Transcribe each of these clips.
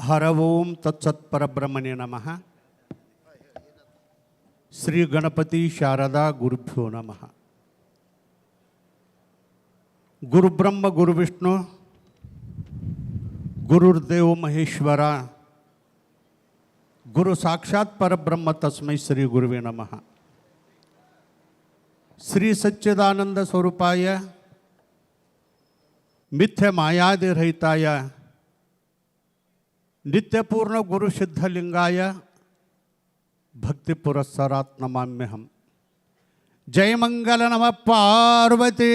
ಹರ ಓಂ ತತ್ಸತ್ ಪರಬ್ರಹ್ಮಣ್ಯ ನಮಃ. ಶ್ರೀ ಗಣಪತಿ ಶಾರದಾ ಗುರುಭ್ಯೋ ನಮಃ. ಗುರುಬ್ರಹ್ಮ ಗುರುವಿಷ್ಣು ಗುರುರ್ದೇವ ಮಹೇಶ್ವರ ಗುರು ಸಾಕ್ಷಾತ್ ಪರಬ್ರಹ್ಮ ತಸ್ಮೈ ಶ್ರೀ ಗುರುವೇ ನಮಃ. ಶ್ರೀ ಸಚ್ಚಿದಾನಂದ ಸ್ವರೂಪಾಯ ಮಿಥ್ಯ ಮಾಯಾದಿರಹಿತಾಯ ನಿತ್ಯಪೂರ್ಣ ಗುರು ಸಿದ್ಧಲಿಂಗಾಯ ಭಕ್ತಿ ಪುರಸ್ಸರಾತ್ ನಮಾಮ್ಯಹಂ. ಜಯಮಂಗಲ ನಮ ಪಾರ್ವತಿ.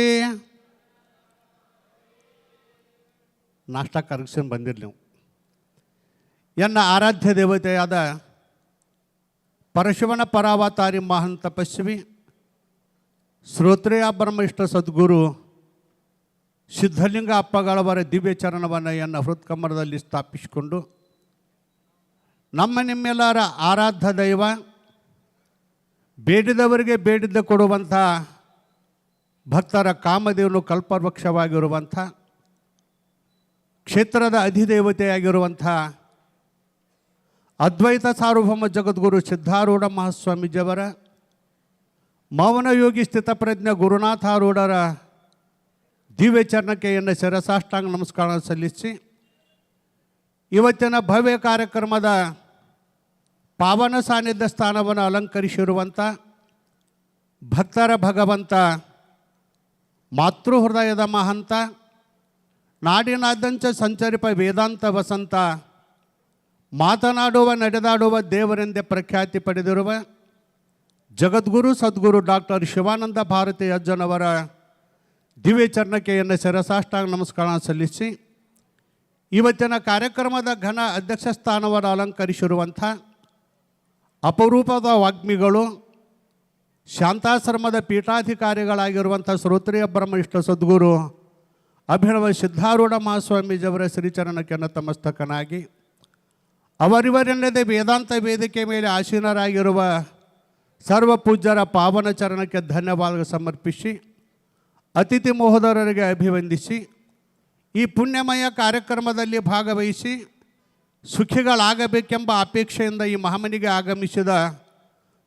ನಾಷ್ಟ ಕರೆಕ್ಷನ್ ಬಂದಿರಲಿ ನೀವು. ಎನ್ನ ಆರಾಧ್ಯ ದೇವತೆಯಾದ ಪರಶಿವನ ಪರಾವತಾರಿ ಮಹಾನ್ ತಪಸ್ವಿ ಶ್ರೋತ್ರಿಯ ಬ್ರಹ್ಮಿಷ್ಠ ಸದ್ಗುರು ಸಿದ್ಧಲಿಂಗ ಅಪ್ಪಗಳವರ ದಿವ್ಯ ಚರಣವನ್ನು ಎನ್ನ ಹೃತ್ಕಮಲದಲ್ಲಿ ಸ್ಥಾಪಿಸಿಕೊಂಡು ನಮ್ಮ ನಿಮ್ಮೆಲ್ಲರ ಆರಾಧ್ಯ ದೈವ, ಬೇಡಿದವರಿಗೆ ಬೇಡಿದ್ದ ಕೊಡುವಂಥ ಭಕ್ತರ ಕಾಮದೇವನು ಕಲ್ಪವೃಕ್ಷವಾಗಿರುವಂಥ ಕ್ಷೇತ್ರದ ಅಧಿದೇವತೆಯಾಗಿರುವಂಥ ಅದ್ವೈತ ಸಾರ್ವಭೌಮ ಜಗದ್ಗುರು ಸಿದ್ಧಾರೂಢ ಮಹಾಸ್ವಾಮೀಜಿಯವರ ಮೌನ ಯೋಗಿ ಸ್ಥಿತಪ್ರಜ್ಞ ಗುರುನಾಥಾರೂಢರ ದಿವ್ಯ ಚರಣಕ್ಕೆ ಎನ್ನ ಶಿರಸಾಷ್ಟಾಂಗ ನಮಸ್ಕಾರ ಸಲ್ಲಿಸಿ ಇವತ್ತಿನ ಭವ್ಯ ಕಾರ್ಯಕ್ರಮದ ಪಾವನ ಸಾನ್ನಿಧ್ಯ ಸ್ಥಾನವನ್ನು ಅಲಂಕರಿಸಿರುವಂಥ ಭಕ್ತರ ಭಗವಂತ, ಮಾತೃಹೃದಯದ ಮಹಂತ, ನಾಡಿನಾದ್ಯಂತ ಸಂಚರಿಪ ವೇದಾಂತ ವಸಂತ, ಮಾತನಾಡುವ ನಡೆದಾಡುವ ದೇವರೆಂದೇ ಪ್ರಖ್ಯಾತಿ ಪಡೆದಿರುವ ಜಗದ್ಗುರು ಸದ್ಗುರು ಡಾಕ್ಟರ್ ಶಿವಾನಂದ ಭಾರತಿ ಅಜ್ಜನವರ ದಿವ್ಯ ಚರಣಕ್ಕೆ ಎನ್ನ ಶಿರಸಾಷ್ಟಾಂಗ ನಮಸ್ಕಾರ ಸಲ್ಲಿಸಿ ಇವತ್ತಿನ ಕಾರ್ಯಕ್ರಮದ ಘನ ಅಧ್ಯಕ್ಷ ಸ್ಥಾನವನ್ನು ಅಲಂಕರಿಸಿರುವಂಥ ಅಪರೂಪದ ವಾಗ್ಮಿಗಳು, ಶಾಂತಾಶ್ರಮದ ಪೀಠಾಧಿಕಾರಿಗಳಾಗಿರುವಂಥ ಶ್ರೋತ್ರಿಯ ಬ್ರಹ್ಮಿಷ್ಠ ಸದ್ಗುರು ಅಭಿನವ ಸಿದ್ಧಾರೂಢ ಮಹಾಸ್ವಾಮೀಜಿಯವರ ಶ್ರೀಚರಣಕ್ಕೆ ನತಮಸ್ತಕನಾಗಿ ಅವರಿವರೆಲ್ಲದೆ ವೇದಾಂತ ವೇದಿಕೆ ಮೇಲೆ ಆಸೀನರಾಗಿರುವ ಸರ್ವ ಪೂಜ್ಯರ ಪಾವನ ಚರಣಕ್ಕೆ ಧನ್ಯವಾದ ಸಮರ್ಪಿಸಿ ಅತಿಥಿ ಮಹೋದರರಿಗೆ ಅಭಿವಂದಿಸಿ ಈ ಪುಣ್ಯಮಯ ಕಾರ್ಯಕ್ರಮದಲ್ಲಿ ಭಾಗವಹಿಸಿ ಸುಖಿಗಳಾಗಬೇಕೆಂಬ ಅಪೇಕ್ಷೆಯಿಂದ ಈ ಮಹಾಮನಿಗೆ ಆಗಮಿಸಿದ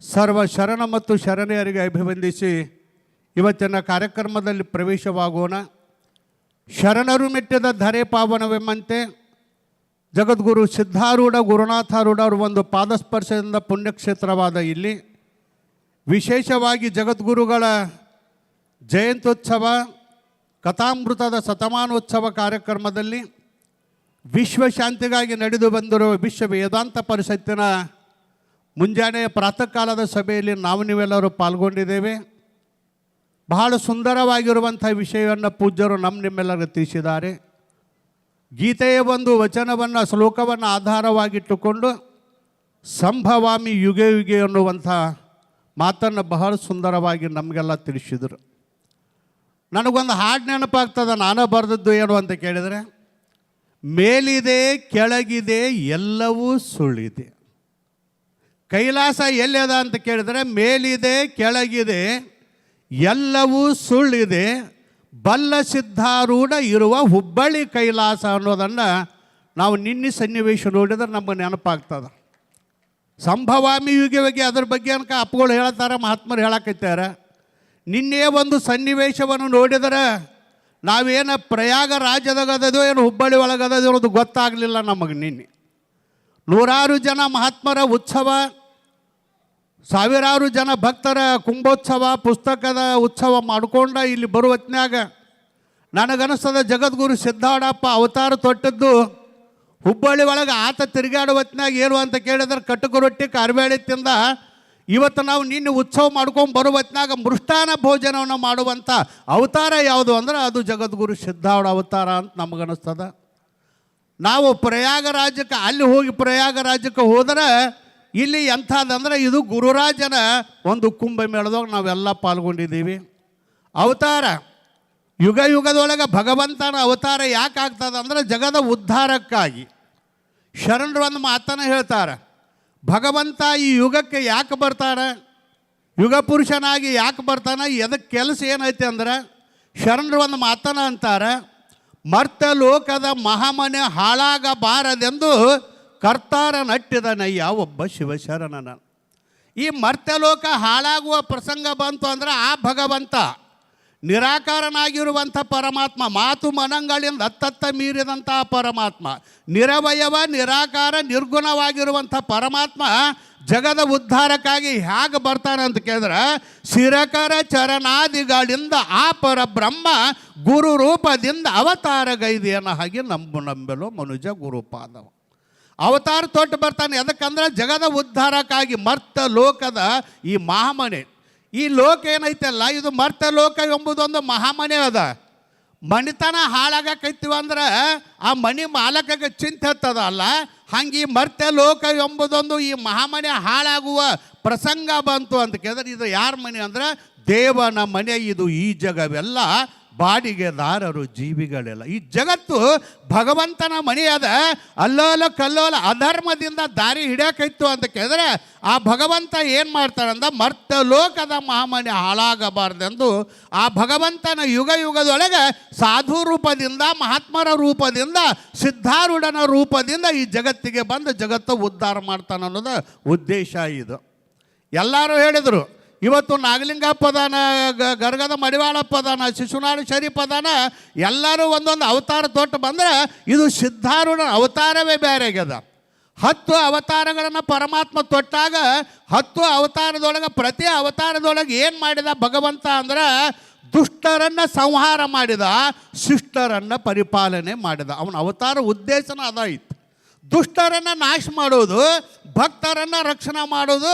ಸರ್ವ ಶರಣ ಮತ್ತು ಶರಣೆಯರಿಗೆ ಅಭಿವಂದಿಸಿ ಇವತ್ತಿನ ಕಾರ್ಯಕ್ರಮದಲ್ಲಿ ಪ್ರವೇಶವಾಗೋಣ. ಶರಣರು ಮೆಟ್ಟಿದ ಧರೆ ಪಾವನವೆಂಬಂತೆ ಜಗದ್ಗುರು ಸಿದ್ಧಾರೂಢ ಗುರುನಾಥಾರೂಢರು ಒಂದು ಪಾದಸ್ಪರ್ಶದಿಂದ ಪುಣ್ಯಕ್ಷೇತ್ರವಾದ ಇಲ್ಲಿ ವಿಶೇಷವಾಗಿ ಜಗದ್ಗುರುಗಳ ಜಯಂತ್ಯೋತ್ಸವ ಕಥಾಮೃತದ ಶತಮಾನೋತ್ಸವ ಕಾರ್ಯಕ್ರಮದಲ್ಲಿ ವಿಶ್ವಶಾಂತಿಗಾಗಿ ನಡೆದು ಬಂದಿರುವ ವಿಶ್ವ ವೇದಾಂತ ಪರಿಷತ್ತಿನ ಮುಂಜಾನೆಯ ಪ್ರಾತಃ ಕಾಲದ ಸಭೆಯಲ್ಲಿ ನಾವು ನೀವೆಲ್ಲರೂ ಪಾಲ್ಗೊಂಡಿದ್ದೇವೆ. ಬಹಳ ಸುಂದರವಾಗಿರುವಂಥ ವಿಷಯವನ್ನು ಪೂಜ್ಯರು ನಿಮ್ಮೆಲ್ಲರಿಗೆ ತಿಳಿಸಿದ್ದಾರೆ. ಗೀತೆಯ ಒಂದು ವಚನವನ್ನು ಶ್ಲೋಕವನ್ನು ಆಧಾರವಾಗಿಟ್ಟುಕೊಂಡು ಸಂಭವಾಮಿ ಯುಗೆ ಯುಗೆ ಅನ್ನುವಂಥ ಮಾತನ್ನು ಬಹಳ ಸುಂದರವಾಗಿ ನಮಗೆಲ್ಲ ತಿಳಿಸಿದರು. ನನಗೊಂದು ಹಾಡು ನೆನಪಾಗ್ತದೆ, ನಾನೇ ಬರೆದದ್ದು ಏನು ಅಂತ ಕೇಳಿದರೆ, ಮೇಲಿದೆ ಕೆಳಗಿದೆ ಎಲ್ಲವೂ ಸುಳ್ಳಿದೆ. ಕೈಲಾಸ ಎಲ್ಲಿದೆ ಅಂತ ಕೇಳಿದರೆ ಮೇಲಿದೆ ಕೆಳಗಿದೆ ಎಲ್ಲವೂ ಸುಳ್ಳಿದೆ, ಬಲ್ಲ ಸಿದ್ಧಾರೂಢ ಇರುವ ಹುಬ್ಬಳ್ಳಿ ಕೈಲಾಸ ಅನ್ನೋದನ್ನು ನಾವು ನಿನ್ನೆ ಸನ್ನಿವೇಶ ನೋಡಿದ್ರೆ ನಮಗೆ ನೆನಪಾಗ್ತದೆ. ಸಂಭವಾಮಿ ಯುಗವಾಗಿ ಅದ್ರ ಬಗ್ಗೆ ಅನ್ಕ ಅಪ್ಪಗಳು ಹೇಳ್ತಾರೆ, ಮಹಾತ್ಮರು ಹೇಳಕತ್ತಾರೆ. ನಿನ್ನೆ ಒಂದು ಸನ್ನಿವೇಶವನ್ನು ನೋಡಿದರೆ ನಾವೇನು ಪ್ರಯಾಗ ರಾಜ್ಯದಾಗದೋ ಏನು ಹುಬ್ಬಳ್ಳಿ ಒಳಗದೋ ಅನ್ನೋದು ಗೊತ್ತಾಗಲಿಲ್ಲ ನಮಗೆ. ನಿನ್ನೆ ನೂರಾರು ಜನ ಮಹಾತ್ಮರ ಉತ್ಸವ, ಸಾವಿರಾರು ಜನ ಭಕ್ತರ ಕುಂಭೋತ್ಸವ, ಪುಸ್ತಕದ ಉತ್ಸವ ಮಾಡ್ಕೊಂಡ ಇಲ್ಲಿ ಬರುವ ಹೊತ್ನ್ಯಾಗ ನನಗನ್ನಿಸ್ತದ ಜಗದ್ಗುರು ಸಿದ್ಧಾರೂಢಪ್ಪ ಅವತಾರ ತೊಟ್ಟದ್ದು ಹುಬ್ಬಳ್ಳಿ ಒಳಗೆ ಆತ ತಿರುಗಾಡೋ ಹೊತ್ನ್ಯಾಗ ಏನು ಅಂತ ಕೇಳಿದ್ರೆ ಕಟುಕು ರೊಟ್ಟಿ ಕಾರ್ಬೇಳೆ ತಿಂದ. ಇವತ್ತು ನಾವು ನಿನ್ನೆ ಉತ್ಸವ ಮಾಡ್ಕೊಂಡು ಬರುವ ಹೊತ್ನ್ಯಾಗ ಮೃಷ್ಟಾನ ಭೋಜನವನ್ನು ಮಾಡುವಂಥ ಅವತಾರ ಯಾವುದು ಅಂದ್ರೆ ಅದು ಜಗದ್ಗುರು ಸಿದ್ಧಾರೂಢ ಅವತಾರ ಅಂತ ನಮಗನ್ನಿಸ್ತದ. ನಾವು ಪ್ರಯಾಗ ರಾಜ್ಯಕ್ಕೆ ಅಲ್ಲಿ ಹೋಗಿ ಪ್ರಯಾಗ ರಾಜ್ಯಕ್ಕೆ ಹೋದರೆ ಇಲ್ಲಿ ಎಂಥದಂದ್ರೆ ಇದು ಗುರುರಾಜನ ಒಂದು ಕುಂಭಮೇಳದಾಗ ನಾವೆಲ್ಲ ಪಾಲ್ಗೊಂಡಿದ್ದೀವಿ. ಅವತಾರ ಯುಗ ಯುಗದೊಳಗೆ ಭಗವಂತನ ಅವತಾರ ಯಾಕೆ ಆಗ್ತದೆ ಅಂದರೆ ಜಗದ ಉದ್ಧಾರಕ್ಕಾಗಿ. ಶರಣರು ಒಂದು ಮಾತನ್ನು ಹೇಳ್ತಾರೆ, ಭಗವಂತ ಈ ಯುಗಕ್ಕೆ ಯಾಕೆ ಬರ್ತಾರೆ, ಯುಗ ಪುರುಷನಾಗಿ ಯಾಕೆ ಬರ್ತಾನೆ, ಎದಕ್ಕೆ ಕೆಲಸ ಏನೈತೆ ಅಂದ್ರೆ ಶರಣರು ಒಂದು ಮಾತನ್ನು ಅಂತಾರೆ, ಮರ್ತ ಲೋಕದ ಮಹಾಮನೆ ಹಾಳಾಗಬಾರದೆಂದು ಕರ್ತಾರ ನಟ್ಟಿದನಯ್ಯ ಒಬ್ಬ ಶಿವಶರಣನ. ಈ ಮರ್ತ್ಯಲೋಕ ಹಾಳಾಗುವ ಪ್ರಸಂಗ ಬಂತು ಅಂದ್ರೆ ಆ ಭಗವಂತ ನಿರಾಕಾರನಾಗಿರುವಂಥ ಪರಮಾತ್ಮ, ಮಾತು ಮನಗಳಿಂದ ಹತ್ತತ್ತ ಮೀರಿದಂಥ ಪರಮಾತ್ಮ, ನಿರವಯವ ನಿರಾಕಾರ ನಿರ್ಗುಣವಾಗಿರುವಂಥ ಪರಮಾತ್ಮ ಜಗದ ಉದ್ಧಾರಕ್ಕಾಗಿ ಹೇಗೆ ಬರ್ತಾನೆ ಅಂತ ಕೇಳಿದ್ರೆ, ಶಿರಕರ ಚರಣಾದಿಗಳಿಂದ ಆ ಪರಬ್ರಹ್ಮ ಗುರು ರೂಪದಿಂದ ಅವತಾರಗೈದೆಯನ್ನ ಹಾಗೆ ನಂಬೆಲೋ ಮನುಜ ಗುರುಪಾದವ. ಅವತಾರ ತೊಟ್ಟು ಬರ್ತಾನೆ. ಎದಕ್ಕಂದ್ರೆ ಜಗದ ಉದ್ಧಾರಕ್ಕಾಗಿ. ಮರ್ತ ಲೋಕದ ಈ ಮಹಾಮನೆ, ಈ ಲೋಕ ಏನೈತಲ್ಲ ಇದು ಮರ್ತ ಲೋಕ ಎಂಬುದೊಂದು ಮಹಾಮನೆ ಅದ. ಮಣಿತನ ಹಾಳಾಗಕ್ಕೈತಿವ ಅಂದ್ರೆ ಆ ಮಣಿ ಮಾಲಕಗೆ ಚಿಂತೆ ಹತ್ತದ ಅಲ್ಲ, ಹಂಗೆ ಈ ಮರ್ತ್ಯ ಲೋಕ ಎಂಬುದೊಂದು ಈ ಮಹಾಮನೆ ಹಾಳಾಗುವ ಪ್ರಸಂಗ ಬಂತು ಅಂತ ಕೇಳಿದ್ರೆ, ಇದು ಯಾರ ಮನೆ ಅಂದ್ರೆ ದೇವನ ಮನೆ. ಇದು ಈ ಜಗವೆಲ್ಲ ಬಾಡಿಗೆದಾರರು ಜೀವಿಗಳೆಲ್ಲ. ಈ ಜಗತ್ತು ಭಗವಂತನ ಮನೆಯಾದ. ಅಲ್ಲೋಲ ಕಲ್ಲೋಲ ಅಧರ್ಮದಿಂದ ದಾರಿ ಹಿಡಿಯಕೈತು ಅಂತ ಕೇಳಿದ್ರೆ ಆ ಭಗವಂತ ಏನು ಮಾಡ್ತಾರಂದ, ಮರ್ತ್ಯ ಲೋಕದ ಮಹಾಮನೆ ಹಾಳಾಗಬಾರ್ದೆಂದು ಆ ಭಗವಂತನ ಯುಗ ಯುಗದೊಳಗೆ ಸಾಧು ರೂಪದಿಂದ, ಮಹಾತ್ಮರ ರೂಪದಿಂದ, ಸಿದ್ಧಾರೂಢನ ರೂಪದಿಂದ ಈ ಜಗತ್ತಿಗೆ ಬಂದು ಜಗತ್ತು ಉದ್ಧಾರ ಮಾಡ್ತಾನೆ ಅನ್ನೋದು ಉದ್ದೇಶ ಇದು. ಎಲ್ಲರೂ ಹೇಳಿದರು, ಇವತ್ತು ನಾಗಲಿಂಗಪ್ಪ ಅದಾನ, ಗರ್ಗದ ಮಡಿವಾಳಪ್ಪ ಅದಾನ, ಶಿಶುನಾಳ ಶರೀಫ್ ಅದಾನ, ಎಲ್ಲರೂ ಒಂದೊಂದು ಅವತಾರ ತೊಟ್ಟು ಬಂದರೆ ಇದು ಸಿದ್ಧಾರೂಢ ಅವತಾರವೇ ಬೇರೆ ಆಗ್ಯದ. 10 ಅವತಾರಗಳನ್ನು ಪರಮಾತ್ಮ ತೊಟ್ಟಾಗ 10 ಅವತಾರದೊಳಗೆ ಪ್ರತಿ ಅವತಾರದೊಳಗೆ ಏನು ಮಾಡಿದ ಭಗವಂತ ಅಂದ್ರೆ ದುಷ್ಟರನ್ನು ಸಂಹಾರ ಮಾಡಿದ, ಶಿಷ್ಟರನ್ನು ಪರಿಪಾಲನೆ ಮಾಡಿದ. ಅವನ ಅವತಾರ ಉದ್ದೇಶನ ಅದಾಯಿತು. ದುಷ್ಟರನ್ನು ನಾಶ ಮಾಡೋದು, ಭಕ್ತರನ್ನು ರಕ್ಷಣೆ ಮಾಡೋದು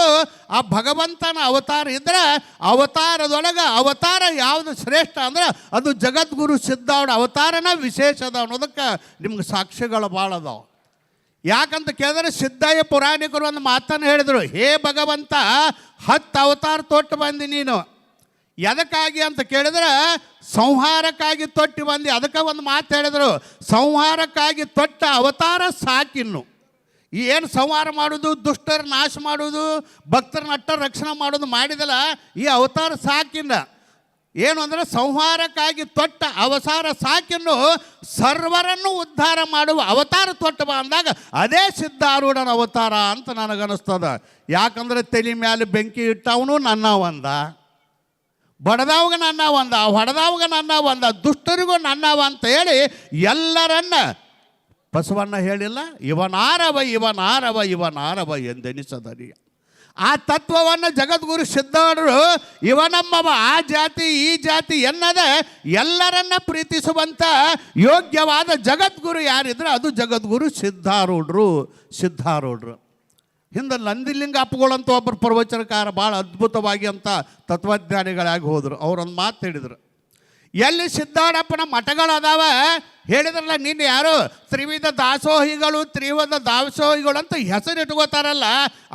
ಆ ಭಗವಂತನ ಅವತಾರ ಇದ್ದರೆ, ಅವತಾರದೊಳಗೆ ಅವತಾರ ಯಾವುದು ಶ್ರೇಷ್ಠ ಅಂದ್ರೆ ಅದು ಜಗದ್ಗುರು ಸಿದ್ಧಾರೂಢ ಅವತಾರನ ವಿಶೇಷದ ಅನ್ನೋದಕ್ಕೆ ನಿಮ್ಗೆ ಸಾಕ್ಷ್ಯಗಳು ಭಾಳ ಅದಾವೆ. ಯಾಕಂತ ಕೇಳಿದ್ರೆ ಸಿದ್ಧಯ್ಯ ಪುರಾಣಿಕರು ಒಂದು ಮಾತನ್ನು ಹೇಳಿದರು, ಹೇ ಭಗವಂತ 10 ಅವತಾರ ತೊಟ್ಟು ಬಂದು ನೀನು. ಎದಕ್ಕಾಗಿ ಅಂತ ಕೇಳಿದ್ರೆ ಸಂಹಾರಕ್ಕಾಗಿ ತೊಟ್ಟು ಬಂದು. ಅದಕ್ಕೆ ಒಂದು ಮಾತು ಹೇಳಿದರು, ಸಂಹಾರಕ್ಕಾಗಿ ತೊಟ್ಟ ಅವತಾರ ಸಾಕಿನ್ನು. ಏನು ಸಂಹಾರ ಮಾಡೋದು, ದುಷ್ಟರ ನಾಶ ಮಾಡೋದು, ಭಕ್ತರ ನಟ್ಟ ರಕ್ಷಣೆ ಮಾಡೋದು ಮಾಡಿದಲ್ಲ, ಈ ಅವತಾರ ಸಾಕಿನ್ನ. ಏನು ಅಂದರೆ ಸಂಹಾರಕ್ಕಾಗಿ ತೊಟ್ಟ ಅವತಾರ ಸಾಕಿನ್ನು, ಸರ್ವರನ್ನು ಉದ್ಧಾರ ಮಾಡುವ ಅವತಾರ ತೊಟ್ಟ ಅಂದಾಗ ಅದೇ ಸಿದ್ಧಾರೂಢನ ಅವತಾರ ಅಂತ ನನಗನ್ನಿಸ್ತದ. ಯಾಕಂದರೆ ತಲೆ ಮೇಲೆ ಬೆಂಕಿ ಇಟ್ಟವನು ನನ್ನ ಒಂದ, ಬಡದವಾಗ ನನ್ನ ಒಂದ, ಹೊಡೆದವಾಗ ನನ್ನ ಒಂದ, ದುಷ್ಟರಿಗೂ ನನ್ನವ ಅಂತ ಹೇಳಿ ಎಲ್ಲರನ್ನ ಬಸವಣ್ಣ ಹೇಳಿಲ್ಲ, ಇವನಾರವ ಇವನಾರವ ಇವನಾರವ ಎಂದೆನಿಸದರಿಯ. ಆ ತತ್ವವನ್ನು ಜಗದ್ಗುರು ಸಿದ್ಧಾರೂಢರು ಇವನಮ್ಮವ ಆ ಜಾತಿ ಈ ಜಾತಿ ಎನ್ನದೆ ಎಲ್ಲರನ್ನ ಪ್ರೀತಿಸುವಂಥ ಯೋಗ್ಯವಾದ ಜಗದ್ಗುರು ಯಾರಿದ್ರೆ ಅದು ಜಗದ್ಗುರು ಸಿದ್ಧಾರೂಢರು. ಹಿಂದೆ ನಂದಿಲಿಂಗ ಅಪ್ಪಗಳಂತ ಒಬ್ಬರು ಪ್ರವಚನಕಾರ ಭಾಳ ಅದ್ಭುತವಾಗಿ ಅಂತ ತತ್ವಜ್ಞಾನಿಗಳಾಗಿ ಹೋದರು. ಅವರೊಂದು ಮಾತು ಹೇಳಿದರು, ಎಲ್ಲಿ ಸಿದ್ಧಾರೂಢಪ್ಪನ ಮಠಗಳದಾವ ಹೇಳಿದ್ರಲ್ಲ, ನಿನ್ನ ಯಾರು ತ್ರಿವಿಧ ದಾಸೋಹಿಗಳು ಅಂತ ಹೆಸರು ಇಟ್ಕೋತಾರಲ್ಲ,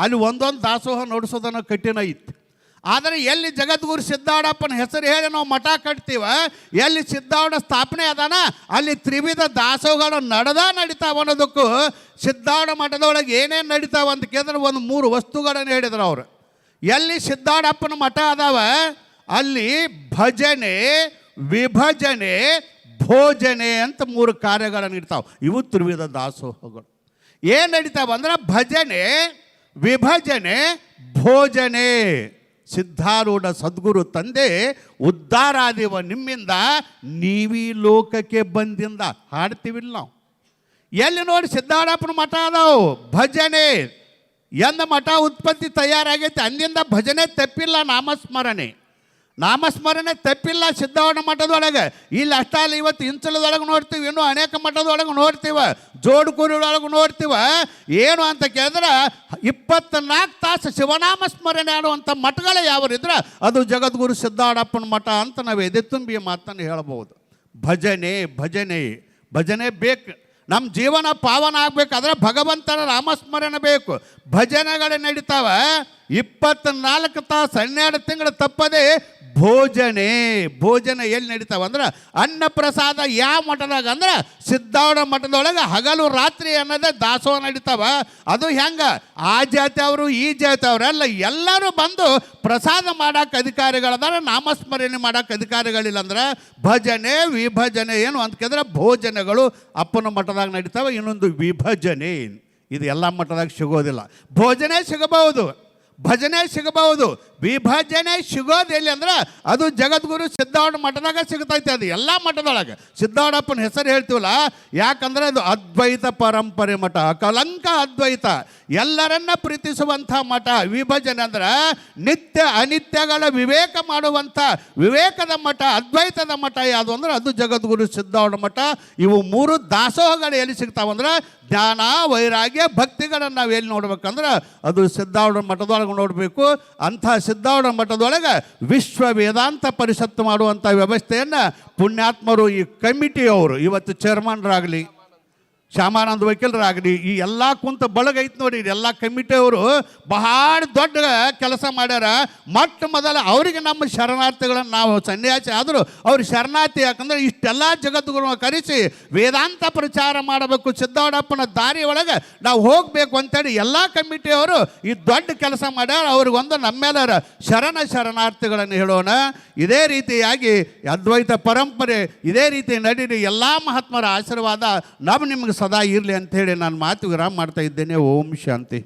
ಅಲ್ಲಿ ಒಂದೊಂದು ದಾಸೋಹ ನಡೆಸೋದನ್ನು ಕಠಿಣ ಇತ್ತು. ಆದರೆ ಎಲ್ಲಿ ಜಗದ್ಗುರು ಸಿದ್ಧಾರೂಢಪ್ಪನ ಹೆಸರು ಹೇಳಿ ನಾವು ಮಠ ಕಟ್ತೀವ, ಎಲ್ಲಿ ಸಿದ್ಧಾರೂಢ ಸ್ಥಾಪನೆ ಅದಾನ ಅಲ್ಲಿ ತ್ರಿವಿಧ ದಾಸೋಹಗಳು ನಡೀತಾವ ಅನ್ನೋದಕ್ಕೂ ಸಿದ್ಧಾರೂಢ ಮಠದೊಳಗೆ ಏನೇನು ನಡೀತಾವ ಅಂತ ಕೇಳಿದ್ರೆ ಒಂದು 3 ವಸ್ತುಗಳನ್ನು ಹೇಳಿದ್ರು ಅವರು. ಎಲ್ಲಿ ಸಿದ್ಧಾರೂಢಪ್ಪನ ಮಠ ಅದಾವ ಅಲ್ಲಿ ಭಜನೆ, ವಿಭಜನೆ, ಭೋಜನೆ ಅಂತ 3 ಕಾರ್ಯಗಳನ್ನು ಇರ್ತಾವೆ. ಇವು ತ್ರಿವಿಧ ದಾಸೋಹಗಳು. ಏನು ನಡೀತಾವ ಅಂದ್ರೆ ಭಜನೆ, ವಿಭಜನೆ, ಭೋಜನೆ. ಸಿದ್ಧಾರೂಢ ಸದ್ಗುರು ತಂದೆ ಉದ್ಧಾರಾದಿವ ನಿಮ್ಮಿಂದ ನೀವೀ ಲೋಕಕ್ಕೆ ಬಂದಿಂದ ಹಾಡ್ತೀವಿಲ್ಲ ನಾವು. ಎಲ್ಲಿ ನೋಡಿ ಸಿದ್ಧಾರೂಢಪ್ಪನ ಮಠ ಅದಾವು ಭಜನೆ. ಎಂದ ಮಠ ಉತ್ಪತ್ತಿ ತಯಾರಾಗೈತೆ ಅಂದಿಂದ ಭಜನೆ ತಪ್ಪಿಲ್ಲ, ನಾಮಸ್ಮರಣೆ ತಪ್ಪಿಲ್ಲ ಸಿದ್ಧಾರೂಢ ಮಠದೊಳಗೆ. ಇಲ್ಲಿ ಅಷ್ಟಲ್ಲ, ಇವತ್ತು ಇಂಚಲದೊಳಗೆ ನೋಡ್ತೀವಿ, ಇನ್ನೂ ಅನೇಕ ಮಠದೊಳಗೆ ನೋಡ್ತೀವಿ, ಜೋಡುಕೂರಿಯೊಳಗೆ ನೋಡ್ತೀವಿ. ಏನು ಅಂತ ಕೇಳಿದ್ರೆ 24 ತಾಸು ಶಿವನಾಮಸ್ಮರಣೆ ಆಡುವಂಥ ಮಠಗಳು ಯಾವರಿದ್ರೆ ಅದು ಜಗದ್ಗುರು ಸಿದ್ಧಾರೂಢಪ್ಪನ ಮಠ ಅಂತ ನಾವು ಎದೆ ತುಂಬಿ ಮಾತನ್ನು ಹೇಳ್ಬೋದು. ಭಜನೆ ಬೇಕು. ನಮ್ಮ ಜೀವನ ಪಾವನ ಆಗಬೇಕಾದ್ರೆ ಭಗವಂತನ ನಾಮಸ್ಮರಣೆ ಬೇಕು. ಭಜನೆಗಳು ನಡೀತಾವೆ 24 ತಾಸು 12 ತಿಂಗಳು ತಪ್ಪದೆ. ಭೋಜನೆ ಎಲ್ಲಿ ನಡೀತಾವ ಅಂದ್ರೆ ಅನ್ನ ಪ್ರಸಾದ ಯಾವ ಮಠದಾಗ ಅಂದ್ರೆ ಸಿದ್ಧಾರೂಢ ಮಠದೊಳಗೆ ಹಗಲು ರಾತ್ರಿ ಅನ್ನೋದೇ ದಾಸೋಹ ನಡೀತಾವ. ಅದು ಹೆಂಗೆ ಆ ಜಾತಿ ಅವರು ಈ ಜಾತಿ ಅವರೆಲ್ಲ ಎಲ್ಲರೂ ಬಂದು ಪ್ರಸಾದ ಮಾಡೋಕೆ ಅಧಿಕಾರಿಗಳದಾರ, ನಾಮಸ್ಮರಣೆ ಮಾಡೋಕೆ ಅಧಿಕಾರಿಗಳಿಲ್ಲ. ಅಂದ್ರೆ ಭಜನೆ ವಿಭಜನೆ ಏನು ಅಂತ ಕೇಳಿದ್ರೆ ಭೋಜನೆಗಳು ಅಪ್ಪನ ಮಠದಾಗ ನಡೀತಾವೆ. ಇನ್ನೊಂದು ವಿಭಜನೆ. ಇದು ಎಲ್ಲ ಮಠದಾಗ ಸಿಗೋದಿಲ್ಲ. ಭೋಜನೆ ಸಿಗಬಹುದು, ಭಜನೆ ಸಿಗಬಹುದು, ವಿಭಜನೆ ಸಿಗೋದು ಎಲ್ಲಿ ಅಂದ್ರೆ ಅದು ಜಗದ್ಗುರು ಸಿದ್ಧಾರೂಢ ಮಠದಾಗ ಸಿಗ್ತೈತೆ. ಅದು ಎಲ್ಲ ಮಠದೊಳಗೆ ಸಿದ್ಧಾರೂಢಪ್ಪನ ಹೆಸರು ಹೇಳ್ತೀವಲ್ಲ, ಯಾಕಂದರೆ ಅದು ಅದ್ವೈತ ಪರಂಪರೆ ಮಠ, ಕಲಂಕ ಅದ್ವೈತ, ಎಲ್ಲರನ್ನ ಪ್ರೀತಿಸುವಂಥ ಮಠ. ವಿಭಜನೆ ಅಂದ್ರೆ ನಿತ್ಯ ಅನಿತ್ಯಗಳ ವಿವೇಕ ಮಾಡುವಂಥ ವಿವೇಕದ ಮಠ, ಅದ್ವೈತದ ಮಠ ಯಾವುದು ಅಂದ್ರೆ ಅದು ಜಗದ್ಗುರು ಸಿದ್ಧಾರೂಢ ಮಠ. ಇವು ಮೂರು ದಾಸೋಹಗಳು ಎಲ್ಲಿ ಸಿಗ್ತಾವಂದ್ರೆ ಜ್ಞಾನ, ವೈರಾಗ್ಯ, ಭಕ್ತಿಗಳನ್ನು ನಾವು ಎಲ್ಲಿ ನೋಡ್ಬೇಕಂದ್ರೆ ಅದು ಸಿದ್ಧಾರೂಢ ಮಠದೊಳಗೆ ನೋಡಬೇಕು. ಅಂಥ ಸಿದ್ಧಾರೂಢ ಮಠದೊಳಗೆ ವಿಶ್ವ ವೇದಾಂತ ಪರಿಷತ್ತು ಮಾಡುವಂಥ ವ್ಯವಸ್ಥೆಯನ್ನು ಪುಣ್ಯಾತ್ಮರು, ಈ ಕಮಿಟಿಯವರು, ಇವತ್ತು ಚೇರ್ಮನ್ರಾಗಲಿ, ಶ್ಯಾಮಾನಂದ ವಕೀಲರಾಗಲಿ, ಈ ಎಲ್ಲ ಕುಂತ ಬಳಗೈತೆ ನೋಡಿ, ಎಲ್ಲ ಕಮಿಟಿಯವರು ಬಹಳ ದೊಡ್ಡ ಕೆಲಸ ಮಾಡ್ಯಾರ. ಮೊಟ್ಟ ಮೊದಲ ಅವರಿಗೆ ನಮ್ಮ ಶರಣಾರ್ಥಿಗಳನ್ನು ನಾವು ಸನ್ಯಾಸಿ ಆದರೂ ಅವ್ರು ಶರಣಾರ್ಥಿ, ಯಾಕಂದರೆ ಇಷ್ಟೆಲ್ಲ ಜಗದ್ಗುರು ಕರೆಸಿ ವೇದಾಂತ ಪ್ರಚಾರ ಮಾಡಬೇಕು, ಸಿದ್ಧಾರೂಢಪ್ಪನ ದಾರಿ ಒಳಗೆ ನಾವು ಹೋಗಬೇಕು ಅಂತೇಳಿ ಎಲ್ಲ ಕಮಿಟಿಯವರು ಈ ದೊಡ್ಡ ಕೆಲಸ ಮಾಡ್ಯಾರ. ಅವ್ರಿಗೊಂದು ನಮ್ಮೆಲ್ಲರ ಶರಣಾರ್ಥಿಗಳನ್ನು ಹೇಳೋಣ. ಇದೇ ರೀತಿಯಾಗಿ ಅದ್ವೈತ ಪರಂಪರೆ ಇದೇ ರೀತಿ ನಡೀಲಿ, ಎಲ್ಲ ಮಹಾತ್ಮರ ಆಶೀರ್ವಾದ ನಿಮಗೆ ಸದಾ ಇರಲಿ ಅಂಥೇಳಿ ನಾನು ಮಾತು ವಿರಾಮ ಮಾಡ್ತಾ ಇದ್ದೇನೆ. ಓಂ ಶಾಂತಿ.